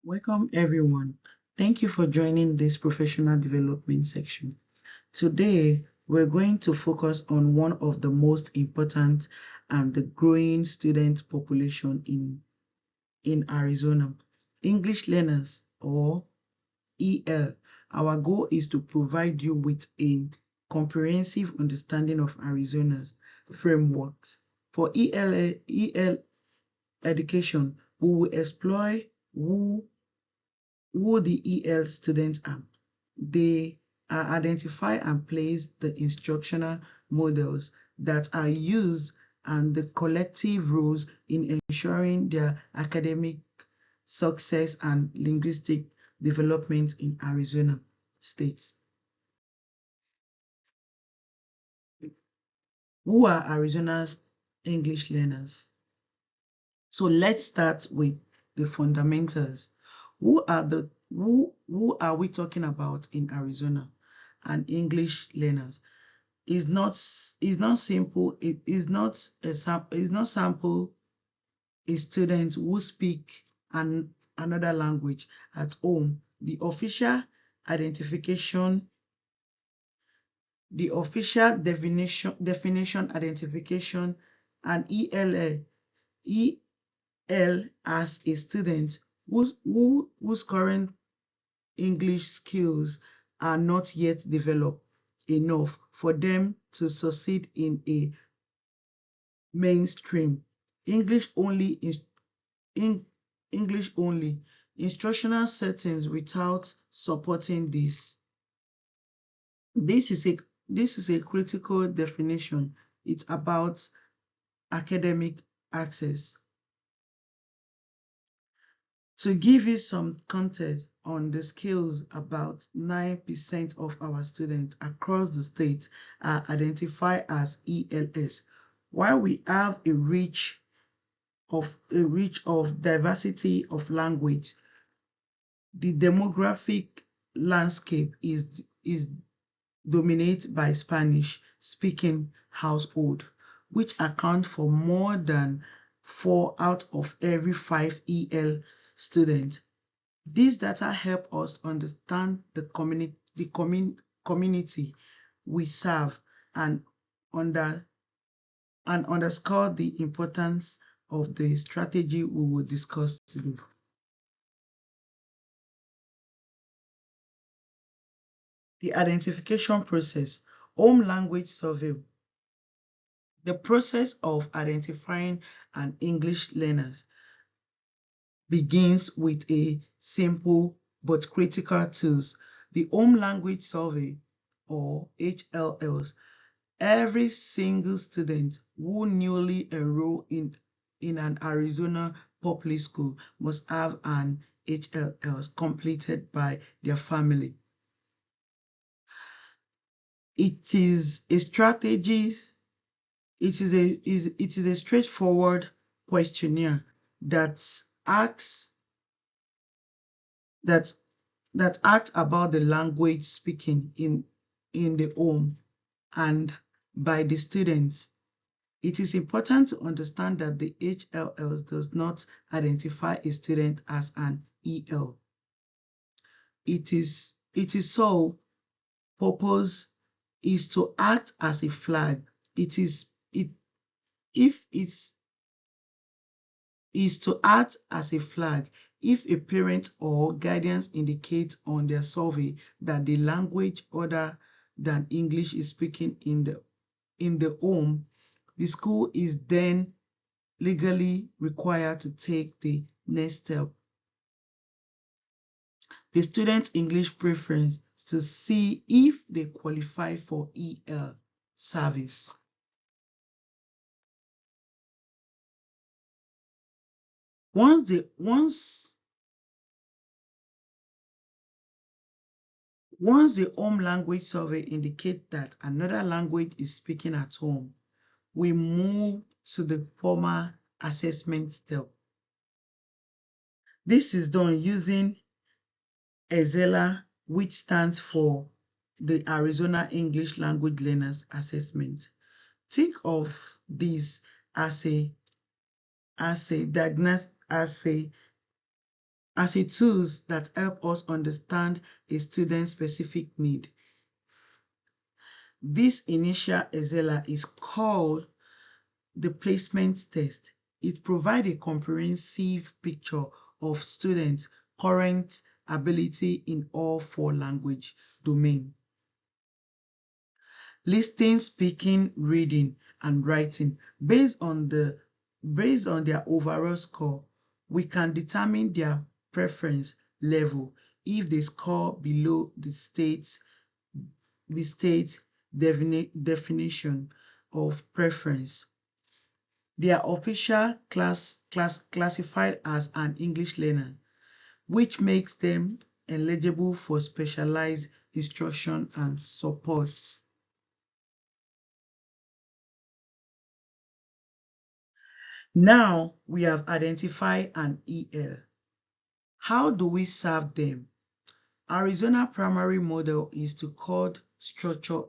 Welcome everyone. Thank you for joining this professional development section. Today, we're going to focus on one of the most important and the growing student population in Arizona, English learners or EL. Our goal is to provide you with a comprehensive understanding of Arizona's frameworks. For EL education, we will explore who who the EL students are. They are identify and place the instructional models that are used and the collective roles in ensuring their academic success and linguistic development in Arizona State. Who are Arizona's English learners? So let's start with the fundamentals. Who are we talking about in Arizona? And English learners is not simple. It is not is not sample a student who speak another language at home. Identification, the official definition identification and EL as a student whose current English skills are not yet developed enough for them to succeed in a mainstream English only in English only instructional settings without supporting this. This is a this is a critical definition. It's about academic access. To give you some context on the skills, about 9% of our students across the state are identified as ELS. While we have a reach of diversity of language, the demographic landscape is dominated by Spanish speaking household, which account for more than 4 out of every 5 EL students. These data help us understand the community we serve and under and underscore the importance of the strategy we will discuss today. The identification process, home language survey. The process of identifying an English learner begins with a simple but critical tools, the home language survey or HLLs. Every single student who newly enroll in an Arizona public school must have an HLLs completed by their family. It is a strategy, it is a straightforward questionnaire that asks that that asks about the language speaking in the home and by the students. It is important to understand that the HLLs does not identify a student as an EL. It is sole purpose is to act as a flag. It if it is to act as a flag if a parent or guardians indicates on their survey that the language other than English is speaking in the home, the school is then legally required to take the next step. The student English preference to see if they qualify for EL service. Once the once once the home language survey indicates that another language is speaking at home, we move to the formal assessment step. This is done using EXELA, which stands for the Arizona English Language Learners Assessment. Think of this as a diagnostic as a tools that help us understand a student's specific need. This initial example is called the placement test. It provides a comprehensive picture of students' current ability in all four language domains: listening, speaking, reading, and writing. Based on their overall score, we can determine their preference level if they score below the state definition of preference. They are official classified as an English learner, which makes them eligible for specialized instruction and support. Now we have identified an EL. How do we serve them? Arizona primary model is to code structured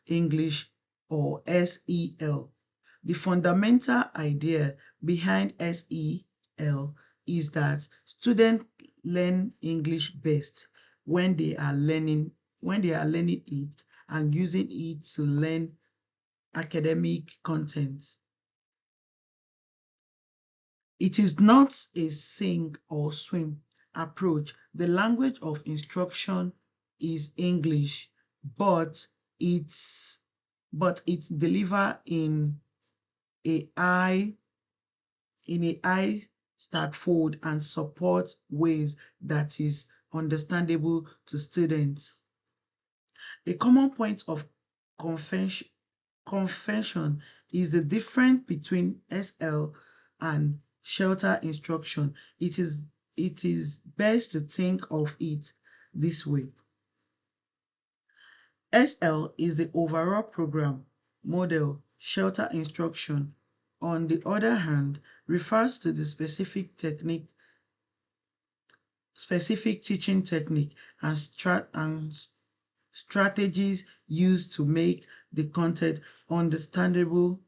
English, or SEL. The fundamental idea behind SEL is that students learn English best when they are learning it and using it to learn academic content. It is not a sink or swim approach. The language of instruction is English, but it's delivered a high standard and support ways that is understandable to students. A common point of convention is the difference between SL and shelter instruction. It is best to think of it this way. SL is the overall program model. Shelter instruction, on the other hand, refers to the specific teaching technique and strategies used to make the content understandable.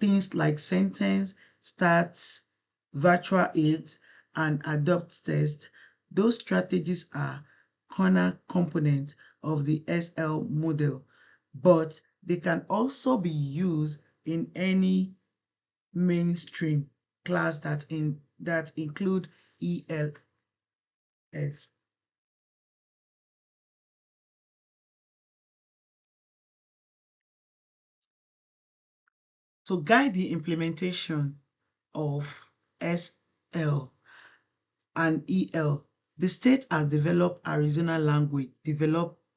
Things like sentence starts, virtual aids, and adopt tests. Those strategies are corner components of the SL model, but they can also be used in any mainstream class that include ELS. To guide the implementation of SL and EL, the state has developed Arizona language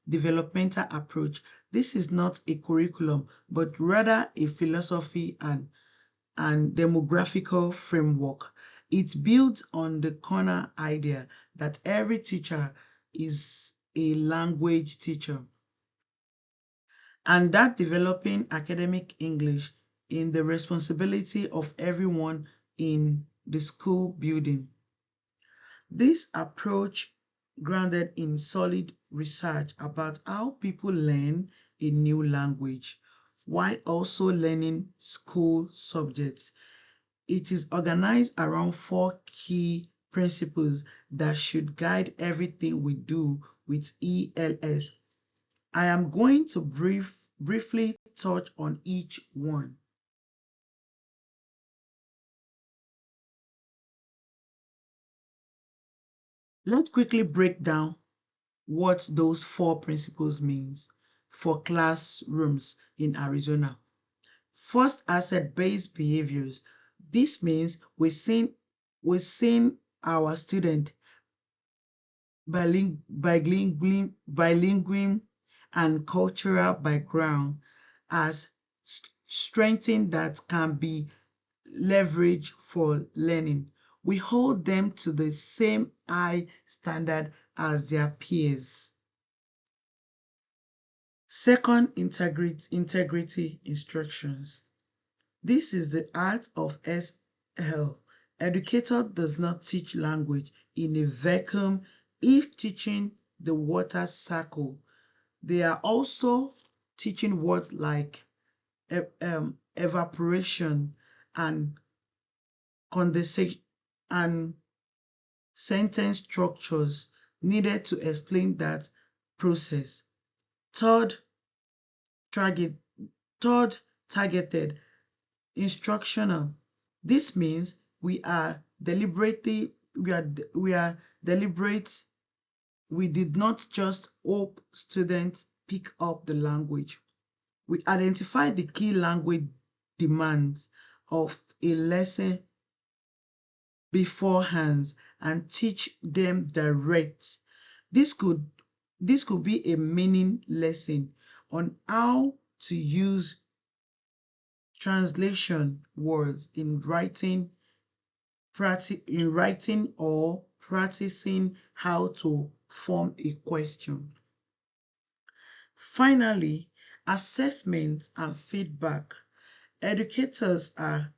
developmental approach. This is not a curriculum, but rather a philosophy and demographical framework. It builds on the corner idea that every teacher is a language teacher, and that developing academic English is the responsibility of everyone in the school building. This approach, grounded in solid research about how people learn a new language while also learning school subjects, it is organized around four key principles that should guide everything we do with ELS. I am going to briefly touch on each one. Let's quickly break down what those four principles means for classrooms in Arizona. First, asset-based behaviors. This means we're seeing our student bilingual and cultural background as strengths that can be leveraged for learning. We hold them to the same high standard as their peers. Second, integrity instructions. This is the art of SL. Educator does not teach language in a vacuum. If teaching the water cycle, they are also teaching words like evaporation and condensation sentence structures needed to explain that process. Third, target, third targeted instructional. This means we are deliberate. We did not just hope students pick up the language. We identify the key language demands of a lesson beforehand and teach them direct. This could this could be a meaning lesson on how to use translation words in writing or practicing how to form a question. Finally, assessment and feedback. Educators are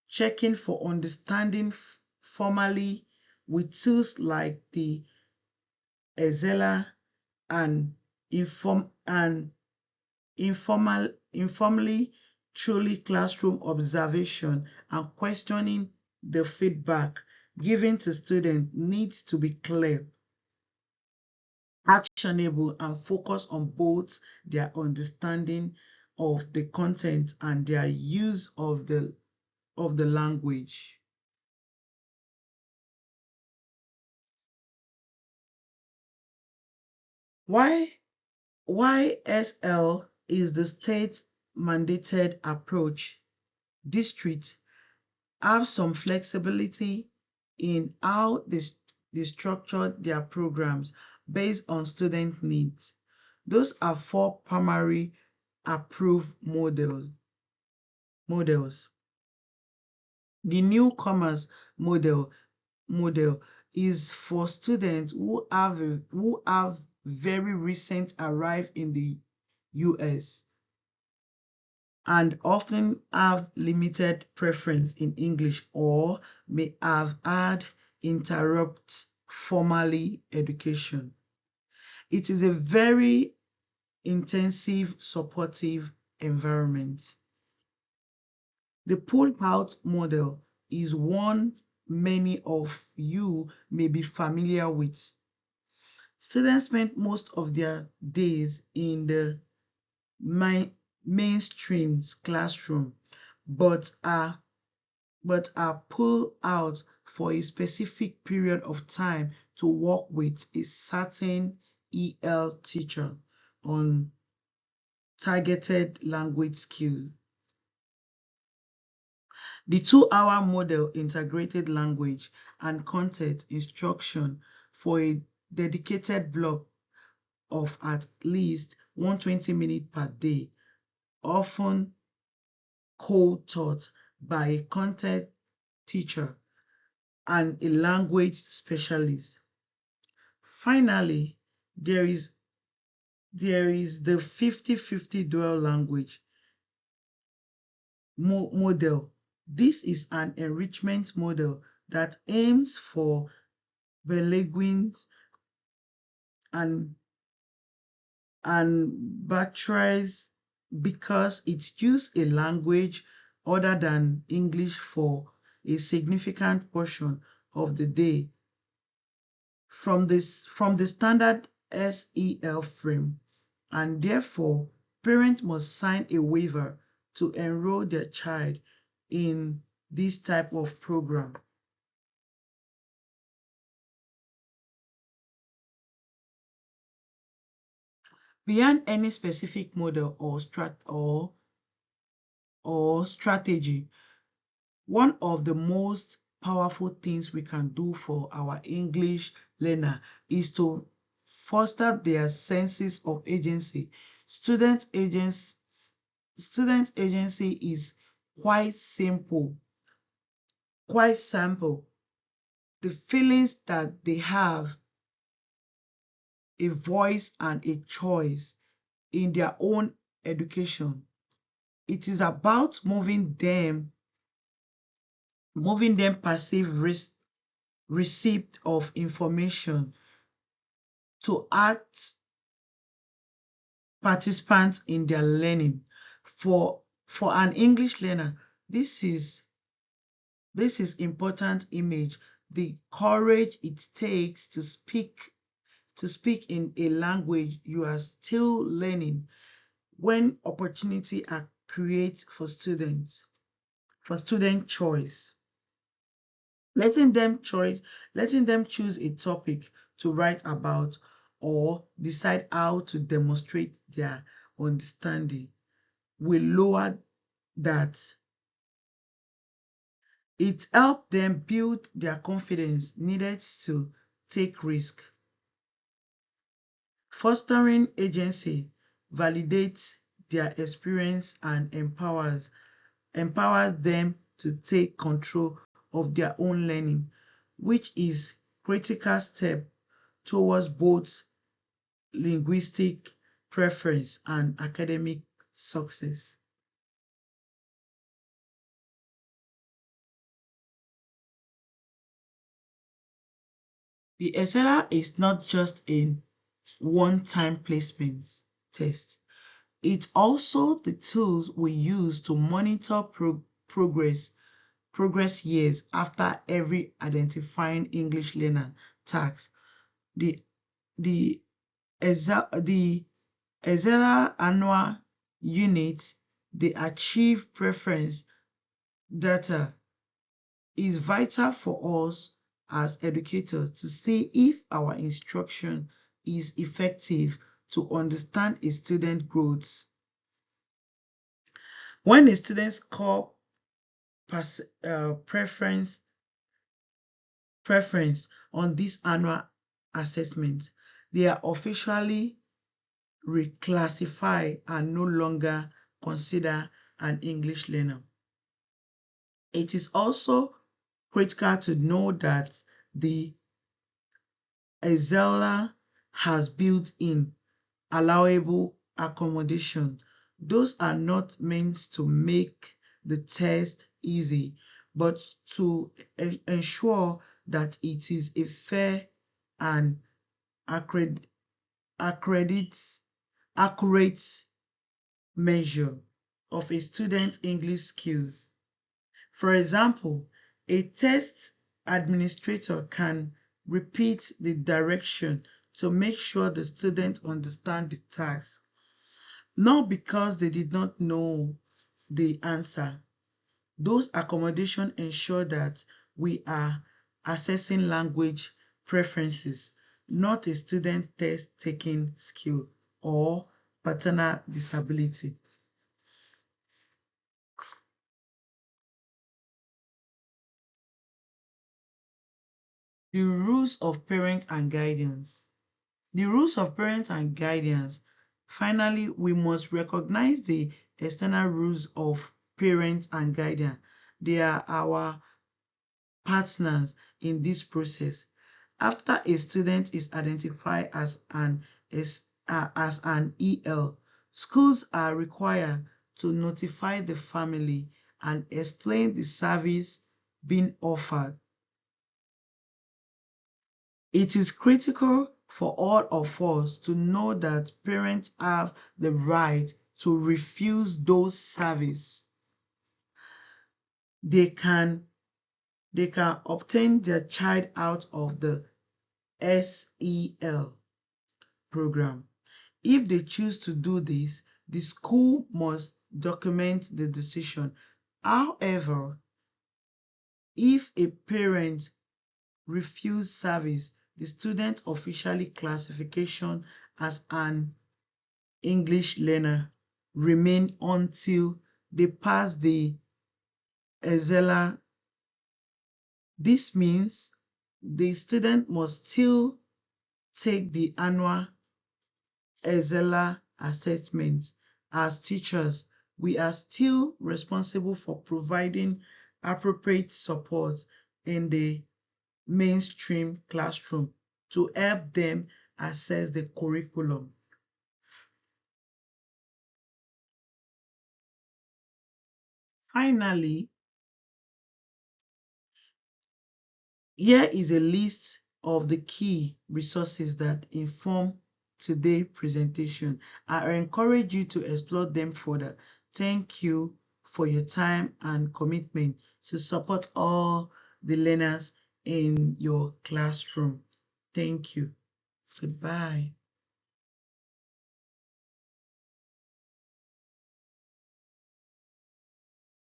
checking for understanding formally with tools like the Excel and informally truly classroom observation and questioning. The feedback given to students needs to be clear, actionable, and focus on both their understanding of the content and their use of the language. Why YSL is the state mandated approach. Districts have some flexibility in how they structure their programs based on student needs. Those are four primary approved models. The newcomers model is for students who have very recent arrived in the US and often have limited preference in English or may have had interrupt formally education. It is a very intensive, supportive environment. The pull-out model is one many of you may be familiar with. Students spend most of their days in the mainstream classroom, but are pulled out for a specific period of time to work with a certain EL teacher on targeted language skills. The 2-hour model integrated language and content instruction for a dedicated block of at least 120 minutes per day, often co-taught by a content teacher and a language specialist. Finally, there is the 50-50 dual language model. This is an enrichment model that aims for bilingual and buttress because it uses a language other than English for a significant portion of the day from the standard SEL frame, and therefore parents must sign a waiver to enroll their child in this type of program. Beyond any specific model or strategy, one of the most powerful things we can do for our English learner is to foster their senses of agency. Student agency is quite simple, quite simple. The feelings that they have a voice and a choice in their own education. It is about moving them passive receipt of information to act participants in their learning. For an English learner, this is important image the courage it takes to speak in a language you are still learning when opportunity are created for student choice. Letting them choose a topic to write about or decide how to demonstrate their understanding will lower that. It helps them build their confidence needed to take risk. Fostering agency validates their experience and empowers them to take control of their own learning, which is critical step towards both linguistic preference and academic success. The Excel is not just a one-time placement test. It's also the tools we use to monitor progress years after every identifying English learner task. The the the Excel annual unit, the achieve preference data is vital for us as educators to see if our instruction is effective to understand a student growth. When a student score preference on this annual assessment, they are officially reclassified and no longer considered an English learner. It is also critical to know that the Excel has built-in allowable accommodation. Those are not meant to make the test easy, but to ensure that it is a fair and accurate, accurate, accurate measure of a student's English skills. For example, a test administrator can repeat the direction to make sure the student understands the task, not because they did not know the answer. Those accommodations ensure that we are assessing language preferences, not a student test taking skill or paternal disability. The rules of parent and guidance. The rules of parent and guidance. Finally, we must recognize the external rules of parent and guidance. They are our partners in this process. After a student is identified as an EL, schools are required to notify the family and explain the service being offered. It is critical for all of us to know that parents have the right to refuse those services. They can obtain their child out of the SEL program. If they choose to do this, the school must document the decision. However, if a parent refuses service, the student officially classification as an English learner remain until they pass the Excel. This means the student must still take the annual Excel assessment. As teachers, we are still responsible for providing appropriate support in the mainstream classroom to help them access the curriculum. Finally, here is a list of the key resources that inform today's presentation. I encourage you to explore them further. Thank you for your time and commitment to support all the learners in your classroom. Thank you. Goodbye.